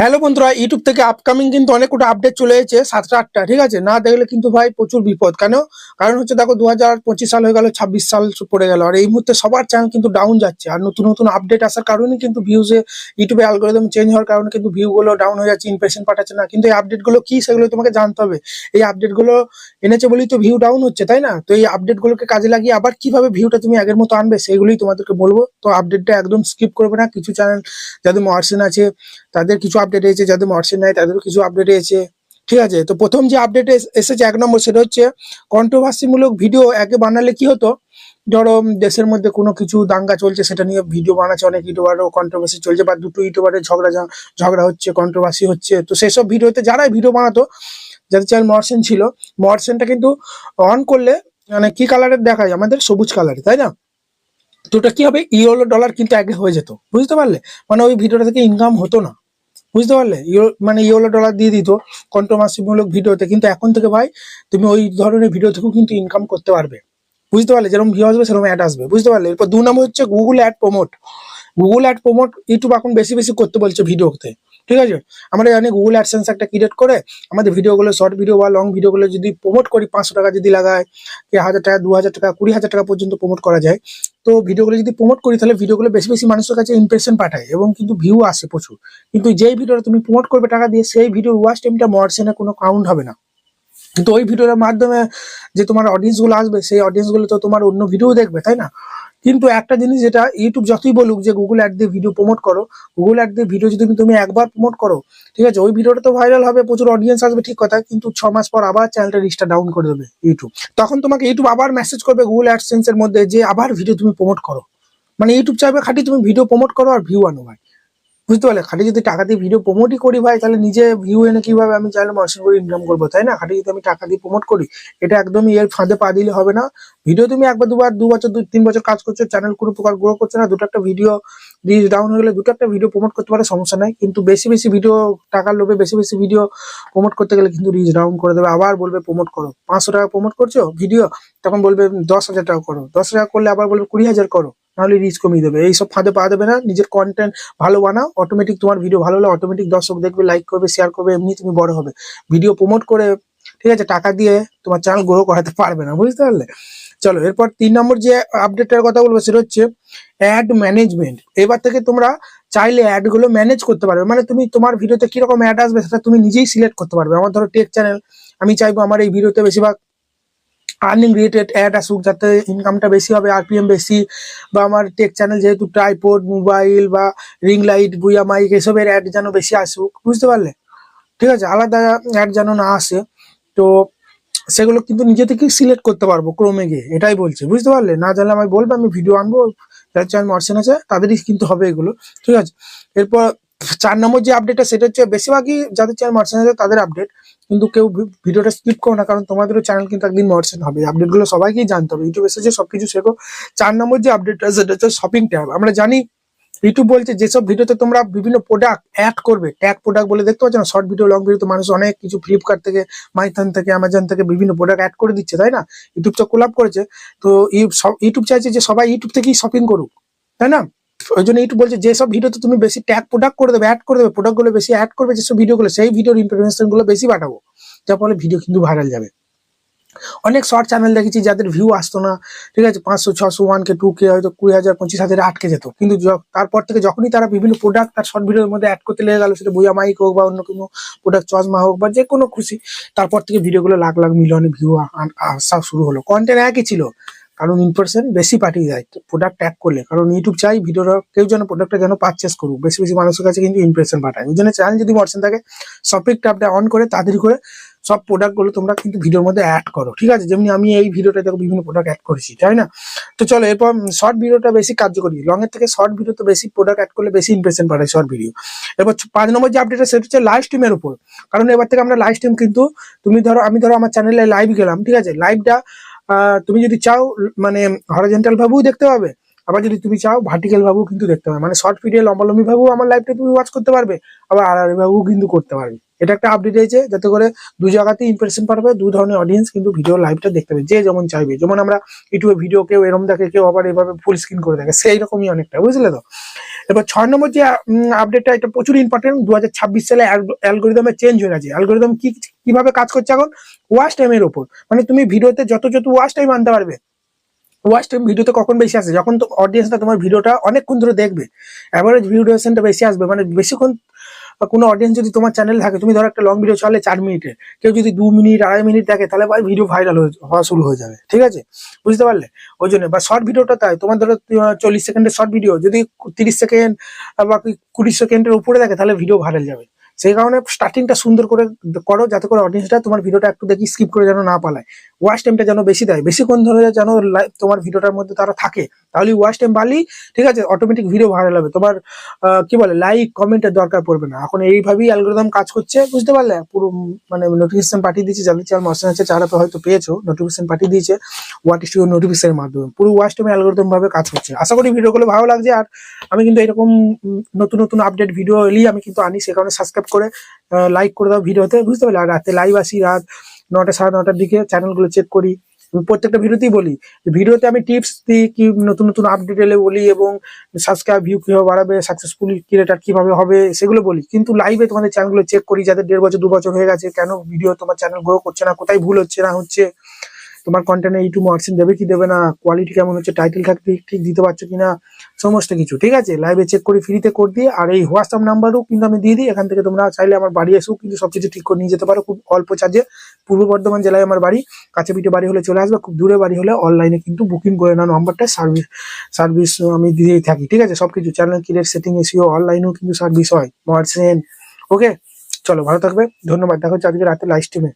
Hello বন্ধুরা, YouTube থেকে upcoming কিন্তু অনেকটা আপডেট চলে এসেছে 7টা 8টা। ঠিক আছে, না দেখলে কিন্তু ভাই প্রচুর বিপদ। কারণ হচ্ছে দেখো 2025 সাল হয়ে গেল, 26 সাল পড়ে গেল, আর এই মুহূর্তে সবার চ্যানেল কিন্তু ডাউন যাচ্ছে। আর নতুন নতুন আপডেট আসার কারণে কিন্তু ভিউজে ইউটিউবে অ্যালগোরিদম চেঞ্জ হওয়ার কারণে কিন্তু ভিউ গুলো ডাউন হয়ে যাচ্ছে, ইমপ্রেশন পাঠাচ্ছে না। কিন্তু এই আপডেট গুলো কি সেগুলো তোমাকে জানতে হবে। এই আপডেট গুলো এনেছে বলেই তো ভিউ ডাউন হচ্ছে, তাই না? তো এই আপডেট গুলোকে কাজে লাগিয়ে আবার কিভাবে ভিউটা তুমি আগের মতো আনবে সেগুলোই তোমাদেরকে বলবো। তো আপডেটটা একদম স্কিপ করবে না। কিছু চ্যানেল যাদের মার্সেন আছে তাদের কিছু আপডেট এসেছে, যাদের মর্সিন নাই তাদেরও কিছু আপডেট এসেছে। ঠিক আছে, তো প্রথম যে আপডেট এসেছে 1 নম্বর, সেটা হচ্ছে কন্ট্রোভার্সি মূলক ভিডিও আগে বানালে কি হতো, ধরো দেশের মধ্যে কোনো কিছু দাঙ্গা চলছে সেটা নিয়ে ভিডিও বানাচ্ছে অনেক ইউটিউবারও, কন্ট্রোভার্সি চলছে বা দুটো ইউটিউবারের ঝগড়া হচ্ছে, কন্ট্রোভার্সি হচ্ছে, তো সেসব ভিডিওতে যারাই ভিডিও বানাতো, যাদের চ্যানেল মর্সেন ছিল, মর্সেনটা কিন্তু অন করলে মানে কি কালারের দেখায় আমাদের, সবুজ কালারে, তাই না? তো ওটা কি হবে, ইউরো ডলার কিন্তু আগে হয়ে যেত, বুঝতে পারলে? মানে ওই ভিডিওটা থেকে ইনকাম হতো না, বুঝতে পারলে? মানে ইউরো ডলার দিয়ে দিত কন্ট্রোভার্সি মূলক ভিডিওতে। কিন্তু এখন থেকে ভাই তুমি ওই ধরনের ভিডিও থেকেও কিন্তু ইনকাম করতে পারবে, বুঝতে পারলে? যেরকম ভিউ আসবে সেরকম অ্যাড আসবে, বুঝতে পারলে? এরপর 2 নম্বর হচ্ছে Google ad promote. Google ad promote YouTube এখন বেশি বেশি করতে বলছে ভিডিওতে। ঠিক আছে, আমরা জানি গুগল অ্যাডসেন্স একটা ক্রিয়েট করে আমাদের ভিডিওগুলো, শর্ট ভিডিও বা লং ভিডিওগুলো যদি প্রমোট করি, 500 টাকা যদি লাগায়, কি 1000 টাকা, 2000 টাকা, 20,000 টাকা পর্যন্ত প্রমোট করা যায়। তো ভিডিওগুলো যদি প্রমোট করি তাহলে ভিডিওগুলো বেশি বেশি মানুষের কাছে ইমপ্রেশন পাঠায় এবং কিন্তু ভিউ আসে প্রচুর। কিন্তু যেই ভিডিওটা তুমি প্রমোট করবে টাকা দিয়ে, সেই ভিডিওর ওয়াচ টাইমটা মর্সেনে কোনো কাউন্ট হবে না। কিন্তু ওই ভিডিওর মাধ্যমে যে তোমার অডিয়েন্স গুলো আসবে, সেই অডিয়েন্স গুলো তো তোমার অন্য ভিডিও দেখবে, তাই না? কিন্তু একটা জিনিস, যেটা ইউটিউব যতই বলুক যে গুগল অ্যাড দিয়ে ভিডিও প্রমোট করো, গুগল অ্যাড দিয়ে ভিডিও যদি তুমি একবার প্রমোট করো, ঠিক আছে, ওই ভিডিওটা তো ভাইরাল হবে, প্রচুর অডিয়েন্স আসবে, ঠিক কথা, কিন্তু 6 মাস পর আবার চ্যানেলটা রিচটা ডাউন করে দেবে ইউটিউব। তখন তোমাকে ইউটিউব আবার মেসেজ করবে গুগল অ্যাডসেন্স এর মধ্যে যে আবার ভিডিও তুমি প্রমোট করো। মানে ইউটিউব চাইবে খাঁটি তুমি ভিডিও প্রমোট করো আর ভিউ আনো ভাই, বুঝতে পারলে? খালি যদি টাকা দিয়ে ভিডিও প্রমোটই করি ভাই, তাহলে নিজে ভিউ এনে কিভাবে আমি চাইলে মার্সেল করে ইনকাম করবো, তাই না? খালি যদি আমি টাকা দিয়ে প্রমোট করি, এটা একদমই এর ফাঁদে পা দিলে হবে না। ভিডিও তুমি একবার দুবার, 2 বছর 2-3 বছর কাজ করছো, চ্যানেল কোনো প্রকার গ্রো করছে না, দুটো একটা ভিডিও রিচ ডাউন হয়ে গেলে দুটো একটা ভিডিও প্রমোট করতে পারে, সমস্যা নাই। কিন্তু বেশি বেশি ভিডিও, টাকার লোভে বেশি বেশি ভিডিও প্রমোট করতে গেলে কিন্তু রিচ ডাউন করে দেবে, আবার বলবে প্রমোট করো। 500 টাকা প্রমোট করছো ভিডিও, তখন বলবে 10,000 টাকা করো, 10,000 করলে আবার বলবে 20,000 করো, নাহলে রিচ কমিয়ে দেবে। এইসব ফাঁদে পা দেবে না, নিজের কন্টেন্ট ভালো বানাও, অটোমেটিক তোমার ভিডিও ভালো হলে অটোমেটিক দর্শক দেখবে, লাইক করবে, শেয়ার করবে, এমনি তুমি বড় হবে। ভিডিও প্রমোট করে, ঠিক আছে, টাকা দিয়ে তোমার চ্যানেল গ্রো করাতে পারবে না, বুঝতে পারলে? চলো, এরপর 3 নম্বর যে আপডেটটার কথা বলবো সেটা হচ্ছে অ্যাড ম্যানেজমেন্ট। এবার থেকে তোমরা চাইলে অ্যাড গুলো ম্যানেজ করতে পারবে। মানে তুমি তোমার ভিডিওতে কিরকম অ্যাড আসবে সেটা তুমি নিজেই সিলেক্ট করতে পারবে। আমার ধরো টেক চ্যানেল, আমি চাইবো আমার এই ভিডিওতে বেশিরভাগ আর্নিং রিলেটেড অ্যাড আসুক, যাতে ইনকামটা বেশি হবে, আরপিএম বেশি, বা আমার টেক চ্যানেল যেহেতু ট্রাইপড, মোবাইল বা রিং লাইট, বুয়া মাইক, এসবের অ্যাড যেন বেশি আসুক, বুঝতে পারলে? ঠিক আছে, আলাদা অ্যাড যেন না আসে। তো সেগুলো কিন্তু নিজে থেকেই সিলেক্ট করতে পারবো ক্রোমে গিয়ে, এটাই বলছে, বুঝতে পারলে? না জানলে আমি বলবো, আমি ভিডিও আনবো, যার চ্যানেল মার্সেন আছে তাদেরই কিন্তু হবে এগুলো। ঠিক আছে, এরপর 4 নম্বর যে আপডেটটা সেটা হচ্ছে বেশিরভাগই যাদের চ্যানেল মার্সেন আছে তাদের আপডেট। কিন্তু কেউ ভিডিওটা স্কিপ করো না, কারণ তোমাদেরও চ্যানেল কিন্তু একদিন মার্সেন হবে। আপডেট গুলো সবাইকেই জানতে হবে, ইউটিউব এসেছে সবকিছু শেখো। 4 নম্বর যে আপডেটটা সেটা হচ্ছে শপিং ট্যাব। আমরা জানি ইউটিউব বলছে যেসব ভিডিওতে তোমরা বিভিন্ন প্রোডাক্ট অ্যাড করবে, ট্যাগ প্রোডাক্ট বলে দেখতে পাচ্ছ না, শর্ট ভিডিও, লং ভিডিওতে মানুষ অনেক কিছু ফ্লিপকার্ট থেকে, মাইথান থেকে, অ্যামাজন থেকে বিভিন্ন প্রোডাক্ট অ্যাড করে দিচ্ছে, তাই না? ইউটিউব তো কোলাপ করেছে। তো ইউটিউব চাইছে যে সবাই ইউটিউব থেকেই শপিং করুক, তাই না? ওই জন্য ইউটিউব বলছে যেসব ভিডিওতে তুমি বেশি ট্যাগ প্রোডাক্ট করে দেবে, অ্যাড করে দেবে, প্রোডাক্ট গুলো বেশি অ্যাড করবে, যেসব ভিডিওগুলো, সেই ভিডিওর ইনফরমেশন গুলো বেশি পাঠাবো, যার ফলে ভিডিও কিন্তু ভাইরাল যাবে। অনেক শর্ট চ্যানেল দেখেছি যাদের ভিউ আসতো না, ঠিক আছে, 500, 600, 1K, 2K, হয়তো 20,000, 25,000 আটকে যেত। কিন্তু তারপর থেকে যখনই তারা বিভিন্ন প্রোডাক্ট তার শর্ট ভিডিওর মধ্যে অ্যাড করতে লেগে গেল, সেটা বুয়া মাইক হোক বা অন্য কোনো প্রোডাক্ট, চশমা হোক বা যে কোনো খুশি, তারপর থেকে ভিডিওগুলো লাখ লাখ মিলিয়নে ভিউ আসা শুরু হলো। কন্টেন্ট একই ছিল, কারণ ইমপ্রেশন বেশি পাঠিয়ে যায় প্রোডাক্ট ট্যাগ করলে। কারণ ইউটিউব চাই ভিডিওটা কেউ যেন, প্রোডাক্টটা যেন পারচেস করুক, বেশি বেশি মানুষের কাছে কিন্তু ইমপ্রেশন পাঠায়। ওই জন্য চ্যানেল যদি মর্সেন থাকে, শপিং ট্যাবটা অন করে তাড়াতাড়ি করে সব প্রোডাক্ট গুলো তোমরা কিন্তু ভিডিওর মধ্যে অ্যাড করো, ঠিক আছে? যেমনি আমি এই ভিডিওটা দেখো বিভিন্ন প্রোডাক্ট অ্যাড করেছি, তাই না? তো চলো, এরপর শর্ট ভিডিওটা বেশি কার্যকরী, লং এর থেকে শর্ট ভিডিওতে বেশি প্রোডাক্ট অ্যাড করলে বেশি ইমপ্রেশন পাঠায় শর্ট ভিডিও। এরপর 5 নম্বর যে আপডেট সেটা হচ্ছে লাইভ স্ট্রিমের উপর। কারণ এবার থেকে আমরা লাইভ স্ট্রিম কিন্তু, তুমি ধরো, আমি ধরো আমার চ্যানেলে লাইভ গেলাম, ঠিক আছে, লাইভটা তুমি যদি চাও মানে হরিজন্টাল ভাবেও দেখতে পাবে, আবার যদি তুমি চাও ভার্টিক্যাল ভাবেও কিন্তু দেখতে পাবে। মানে শর্ট ভিডিও লম্বালম্বি ভাবেও আমার লাইভটা তুমি ওয়াচ করতে পারবে, আবার আড়াআড়ি ভাবেও কিন্তু করতে পারবে। এটা একটা আপডেট হয়েছে, যাতে করে দু জায়গাতেই ইমপ্রেশন পাঠাবে, দু ধরনের অডিয়েন্স কিন্তু ভিডিও লাইভটা দেখতে পাবে, যে যেমন চাইবে। যেমন আমরা ইউটিউবে ভিডিও কেউ এরকম দেখে, কেউ আবার এভাবে ফুল স্ক্রিন করে দেখে, সেই রকমই অনেকটা, বুঝলে তো? এবার 6 নম্বর যে আপডেটটা, এটা প্রচুর ইম্পর্টেন্ট। 2026 সালে অ্যালগোরিদমে চেঞ্জ হয়ে গেছে। অ্যালগোরিদম কিভাবে কাজ করছে এখন? ওয়াচ টাইমের ওপর। মানে তুমি ভিডিওতে যত ওয়াচ টাইম আনতে পারবে। ওয়াচ টাইম ভিডিওতে কখন বেশি আসে? যখন তো অডিয়েন্সটা তোমার ভিডিওটা অনেকক্ষণ ধরে দেখবে, অ্যাভারেজ ভিউ ডিউরেশনটা বেশি আসবে। মানে বেশিক্ষণ কোনো অডিয়েন্স যদি তোমার চ্যানেল থাকে, তুমি ধরো একটা লং ভিডিও চলে 4 মিনিটে, কেউ যদি 2 মিনিট 2.5 মিনিট দেখে, তাহলে ভাই ভিডিও ভাইরাল হওয়া শুরু হয়ে যাবে। ঠিক আছে, বুঝতে পারলে? ওই জন্য বা শর্ট ভিডিওটা তাই, তোমার ধরো 40 সেকেন্ডের শর্ট ভিডিও যদি 30 সেকেন্ড বা 20 সেকেন্ডের উপরে দেখে, তাহলে ভিডিও ভাইরাল যাবে। সেই কারণে স্টার্টিংটা সুন্দর করে করো, যাতে করে অডিয়েন্সটা তোমার ভিডিওটা একটু দেখি স্কিপ করে যেন না পালায়। ওয়াচ টাইমটা যেন বেশি দেয়, বেশিক্ষণ ধরে যেন তোমার ভিডিওটার মধ্যে তারা থাকে, তাহলে ওয়াচ টাইম বাড়লেই ঠিক আছে অটোমেটিক ভিডিও ভাইরাল হবে। তোমার কি বলে লাইক কমেন্টের দরকার পড়বে না। এখন এইভাবেই অ্যালগোরিদম কাজ করছে, বুঝতে পারলে? পুরো মানে নোটিফিকেশন পাঠিয়ে দিয়েছে, যাদের চ্যানেল মশন আছে তারা তো হয়তো পেয়েছো, নোটিফিকেশন পাঠিয়ে দিয়েছে হোয়াট ইস ইউর নোটিফিকেশনের মাধ্যমে। পুরো ওয়াচ টাইম অ্যালগোরিদম ভাবে কাজ করছে। আশা করি ভিডিওগুলো ভালো লাগছে। আর আমি কিন্তু এরকম নতুন নতুন আপডেট ভিডিও এলেই আমি কিন্তু আনি, সে কারণে সাবস্ক্রাইব করে লাইক করে দাও ভিডিওতে, বুঝতে পারলে? আর রাতে লাইভ আসি রাত 9টা 9:30টার দিকে, চ্যানেলগুলো চেক করি। প্রত্যেকটা ভিডিওতেই বলি, ভিডিওতে আমি টিপস দিই, কি নতুন নতুন আপডেট এলে বলি, এবং সাবস্ক্রাইব ভিউ কিভাবে বাড়াবে, সাকসেসফুল ক্রিয়েটার কিভাবে হবে সেগুলো বলি। কিন্তু লাইভে তোমাদের চ্যানেলগুলো চেক করি, যাদের 1.5 বছর 2 বছর হয়ে গেছে, কেন ভিডিও তোমার চ্যানেল গ্রো করছে না, কোথায় ভুল হচ্ছে না হচ্ছে, তোমার কন্টেন্টে ইউটিউব অপশন দেবে কি দেবে না, কোয়ালিটি কেমন হচ্ছে, টাইটেল ঠিক দিতে পারছো কিনা, সমস্ত কিছু ঠিক আছে লাইভে চেক করি, ফ্রিতে করে দিই। আর এই হোয়াটসঅ্যাপ নাম্বারও কিন্তু আমি দিয়ে দিই, এখান থেকে তোমরা চাইলে আমার বাড়ি এসেও কিন্তু সবকিছু ঠিক করে নিয়ে যেতে পারো খুব অল্প চার্জে। পূর্ব বর্ধমান জেলায় আমার বাড়ি, কাছে পিঠে বাড়ি হলে চলে আসবে, খুব দূরে বাড়ি হলে অনলাইনে কিন্তু বুকিং করে নাও নাম্বারটা, সার্ভিস আমি দিয়েই থাকি। ঠিক আছে, সবকিছু চ্যানেল ক্রিয়েট, সেটিং, এসইও, অনলাইনেও কিন্তু সার্ভিস হয়, মার্চেন্ট। ওকে, চলো ভালো থাকবে, ধন্যবাদ। দেখা হচ্ছে আজকে রাতে লাইভ স্ট্রিমে।